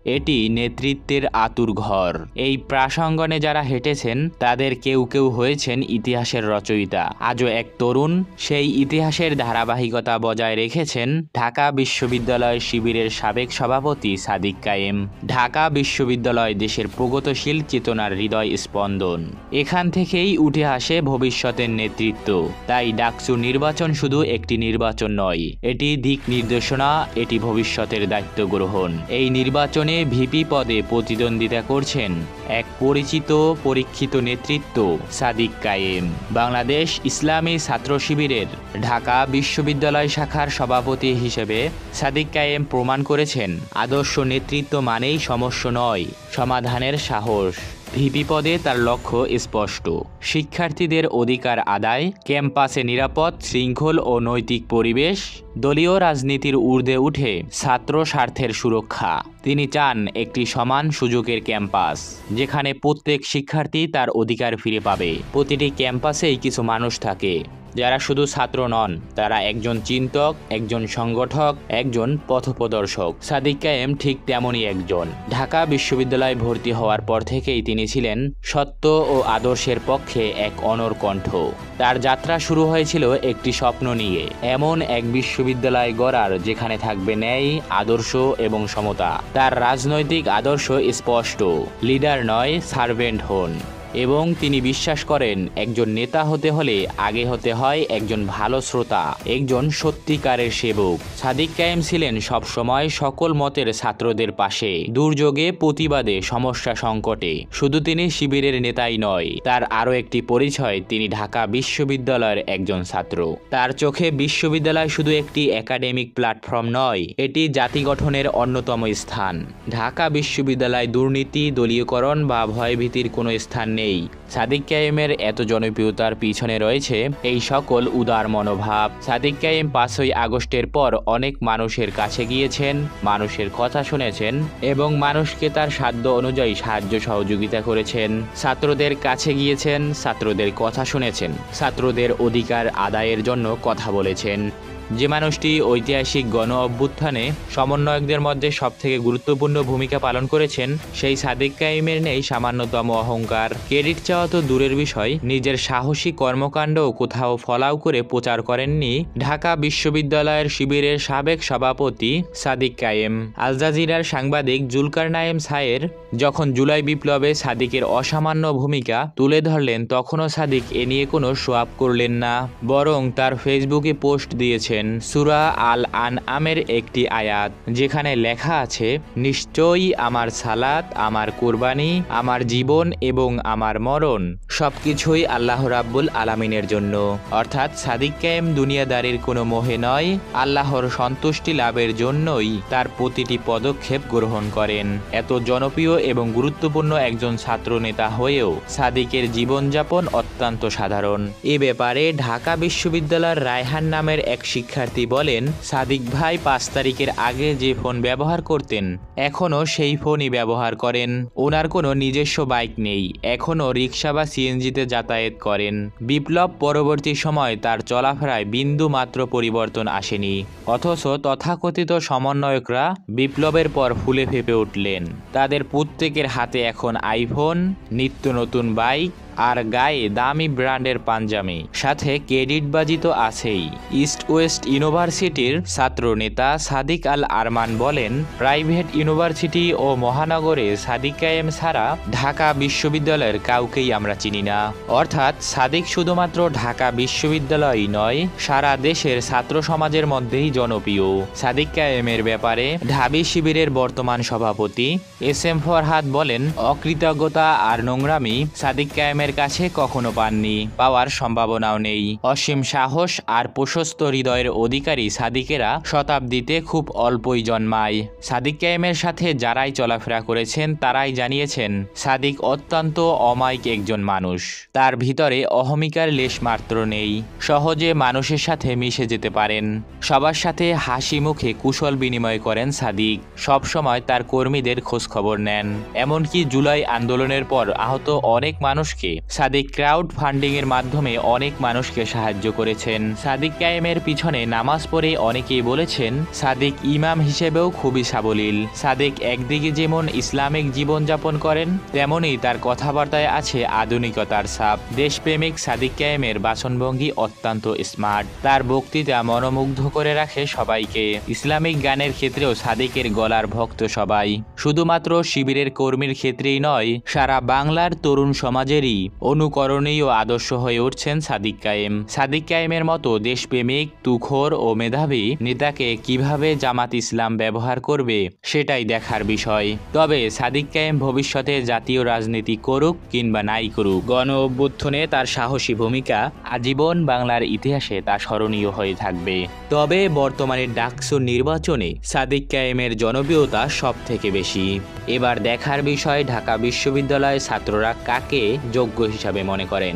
এটি নেতৃত্বের আঁতুড়ঘর। এই প্রাঙ্গণে যারা হেঁটেছেন তাদের কেউ কেউ হয়েছেন ইতিহাসের রচয়িতা। আজও এক তরুণ সেই ইতিহাসের ধারাবাহিকতা বজায় রেখেছেন ঢাকা বিশ্ববিদ্যালয় শিবিরের সাবেক সভাপতি সাদিক কায়েম। ঢাকা বিশ্ববিদ্যালয় দেশের প্রগতিশীল চেতনার হৃদয় স্পন্দন। এখান থেকেই উঠে আসে ভবিষ্যতের নেতৃত্ব। তাই ডাকসু নির্বাচন শুধু একটি নির্বাচন নয়, এটি দিক নির্দেশনা, এটি ভবিষ্যতের দায়িত্ব গ্রহণ। এই নির্বাচনে ভিপি পদে প্রতিদ্বন্দ্বিতা করছেন এক পরিচিত পরীক্ষিত নেতৃত্ব, সাদিক কায়েম। বাংলাদেশ ইসলামী ছাত্র শিবিরের ঢাকা বিশ্ববিদ্যালয় শাখার সভাপতি হিসেবে সাদিক কায়েম প্রমাণ করেছেন, আদর্শ নেতৃত্ব মানেই সমস্যা নয়, সমাধানের সাহস। ভিপি পদে তার লক্ষ্য স্পষ্ট, শিক্ষার্থীদের অধিকার আদায়, ক্যাম্পাসে নিরাপদ, শৃঙ্খল ও নৈতিক পরিবেশ, দলীয় রাজনীতির ঊর্ধ্বে উঠে ছাত্র স্বার্থের সুরক্ষা। তিনি চান একটি সমান সুযোগের ক্যাম্পাস, যেখানে প্রত্যেক শিক্ষার্থী তার অধিকার ফিরে পাবে। প্রতিটি ক্যাম্পাসেই কিছু মানুষ থাকে যারা শুধু ছাত্র নন, তারা একজন চিন্তক, একজন সংগঠক, একজন পথপ্রদর্শক। সাদিক কায়েম ঠিক তেমনই একজন। ঢাকা বিশ্ববিদ্যালয়ে ভর্তি হওয়ার পর থেকেই তিনি ছিলেন সত্য ও আদর্শের পক্ষে এক অনড় কণ্ঠ। তার যাত্রা শুরু হয়েছিল একটি স্বপ্ন নিয়ে, এমন এক বিশ্ববিদ্যালয় গড়ার যেখানে থাকবে ন্যায়, আদর্শ এবং সমতা। তার রাজনৈতিক আদর্শ স্পষ্ট, লিডার নয়, সার্ভেন্ট হন। এবং তিনি বিশ্বাস করেন, একজন নেতা হতে হলে আগে হতে হয় একজন ভালো শ্রোতা, একজন সত্যিকারের সেবক। সাদিক কায়েম ছিলেন সবসময় সকল মতের ছাত্রদের পাশে, দুর্যোগে, প্রতিবাদে, সমস্যা সংকটে। শুধু তিনি শিবিরের নেতাই নয়, তার আরও একটি পরিচয়, তিনি ঢাকা বিশ্ববিদ্যালয়ের একজন ছাত্র। তার চোখে বিশ্ববিদ্যালয় শুধু একটি একাডেমিক প্ল্যাটফর্ম নয়, এটি জাতি গঠনের অন্যতম স্থান। ঢাকা বিশ্ববিদ্যালয় দুর্নীতি, দলীয়করণ বা ভয়ভীতির কোনো স্থান নেই। সাদিক কায়েমের এত জনপ্রিয়তার পিছনে রয়েছে এই সকল উদার মনোভাব। সাদিক কায়েম 5ই আগস্টের পর অনেক মানুষের কাছে গিয়েছেন, মানুষের কথা শুনেছেন এবং মানুষকে তার সাধ্য অনুযায়ী সাহায্য সহযোগিতা করেছেন। ছাত্রদের কাছে গিয়েছেন, ছাত্রদের কথা শুনেছেন, ছাত্রদের অধিকার আদায়ের জন্য কথা বলেছেন। যে মানুষটি ঐতিহাসিক গণ অভ্যুত্থানে সমন্বয়কদের মধ্যে সবথেকে গুরুত্বপূর্ণ ভূমিকা পালন করেছেন, সেই সাদিক কায়েমের নেই সামান্যতম অহংকার। ক্রেডিট চাওয়া তো দূরের বিষয়, নিজের সাহসী কর্মকাণ্ডও কোথাও ফলাও করে প্রচার করেননি ঢাকা বিশ্ববিদ্যালয়ের শিবিরের সাবেক সভাপতি সাদিক কায়েম। আল জাজিরার সাংবাদিক জুলকারনায়েম সায়ের যখন জুলাই বিপ্লবে সাদিকের অসামান্য ভূমিকা তুলে ধরলেন, তখনও সাদিক এ নিয়ে কোনো শো আপ করলেন না, বরং তার ফেসবুকে পোস্ট দিয়েছেন সূরা আল আনআমের একটি আয়াত, যেখানে লেখা আছে, নিশ্চয়ই আমার সালাত, আমার কুরবানি, আমার জীবন এবং আমার মরণ সবকিছুই আল্লাহ রাব্বুল আলামিনের জন্য। অর্থাৎ সাদিক কায়েম দুনিয়াদারির কোনো মোহে নয়, আল্লাহর সন্তুষ্টি লাভের জন্যই তার প্রতিটি পদক্ষেপ গ্রহণ করেন। এত জনপ্রিয় এবং গুরুত্বপূর্ণ একজন ছাত্র নেতা হয়েও সাদিকের জীবনযাপন অত্যন্ত সাধারণ। এ ব্যাপারে ঢাকা বিশ্ববিদ্যালয়ের রায়হান নামের এক শিক্ষার্থী বলেন, সাদিক ভাই 5 তারিখের আগে যে ফোন ব্যবহার করতেন, এখনও সেই ফোনই ব্যবহার করেন। ওনার কোনো নিজস্ব বাইক নেই, এখনও রিক্সা বা সিএনজিতে যাতায়াত করেন। বিপ্লব পরবর্তী সময় তার চলাফেরায় বিন্দু মাত্র পরিবর্তন আসেনি, অথচ তথাকথিত সমন্বয়করা বিপ্লবের পর ফুলে ফেঁপে উঠলেন। তাদের প্রত্যেকের হাতে এখন আইফোন, নিত্য নতুন বাইক আর গায়ে দামি ব্র্যান্ডের পাঞ্জামি, সাথে ক্রেডিটবাজি তো আছেই। ইস্ট ওয়েস্ট ইউনিভার্সিটির ছাত্র নেতা সাদিক আল আরমান বলেন, প্রাইভেট ইউনিভার্সিটি ও মহানগরে সাদিক কায়েম ছাড়া ঢাকা বিশ্ববিদ্যালয়ের কাউকেই আমরা চিনি না। অর্থাৎ সাদিক শুধুমাত্র ঢাকা বিশ্ববিদ্যালয়ই নয়, সারা দেশের ছাত্র সমাজের মধ্যেই জনপ্রিয়। সাদিক কায়েমের ব্যাপারে ঢাবি শিবিরের বর্তমান সভাপতি SM ফরহাদ বলেন, অকৃতজ্ঞতা আর নোংরামি সাদিক কায়েমের কাছে কখনো পাননি, পাওয়ার সম্ভাবনাও নেই। অসীম সাহস আর প্রশস্ত হৃদয়ের অধিকারী সাদিকেরা শতাব্দীতে খুব অল্পই জন্মায়। সাদিক কায়েমের সাথে যারাই চলাফেরা করেছেন তারাই জানিয়েছেন, সাদিক অত্যন্ত অমায়িক একজন মানুষ। তার ভিতরে অহমিকার লেশ মাত্র নেই, সহজে মানুষের সাথে মিশে যেতে পারেন। সবার সাথে হাসি মুখে কুশল বিনিময় করেন সাদিক, সবসময় তার কর্মীদের খোঁজ খবর নেন। এমনকি জুলাই আন্দোলনের পর আহত অনেক মানুষকে সাদিক ক্রাউড ফান্ডিং এর মাধ্যমে অনেক মানুষকে সাহায্য করেছেন। সাদিক কায়েমের পিছনে নামাজ পড়ে অনেকেই বলেছেন সাদিক ইমাম হিসেবেও খুবই সাবলীল। সাদিক একদিকে যেমন ইসলামিক জীবনযাপন করেন, তেমনি তার কথাবার্তায় আছে আধুনিকতার ছাপ। দেশপ্রেমিক সাদিক কায়েমের বাচনভঙ্গি অত্যন্ত স্মার্ট। তার বক্তৃতা মনোমুগ্ধ করে রাখে সবাইকে। ইসলামিক গানের ক্ষেত্রেও সাদিকের গলার ভক্ত সবাই। শুধুমাত্র শিবিরের কর্মীর ক্ষেত্রেই নয়, সারা বাংলার তরুণ সমাজেরই অনুকরণীয় আদর্শ হয়ে উঠছেন সাদিক কায়েম। সাদিক কায়েমের মতো দেশপ্রেমিক, তুখোর ও মেধাবী নেতাকে কিভাবে জামাত ইসলাম ব্যবহার করবে সেটাই দেখার বিষয়। তবে সাদিক কায়েম ভবিষ্যতে জাতীয় রাজনীতি করুক কিংবা নাই করুক, গণ অভ্যুত্থানে তার সাহসী ভূমিকা আজীবন বাংলার ইতিহাসে তা স্মরণীয় হয়ে থাকবে। তবে বর্তমানে ডাকসু নির্বাচনে সাদিক কায়েমের জনপ্রিয়তা সব থেকে বেশি। এবার দেখার বিষয় ঢাকা বিশ্ববিদ্যালয়ের ছাত্ররা কাকে যোগ্য হিসাবে মনে করেন।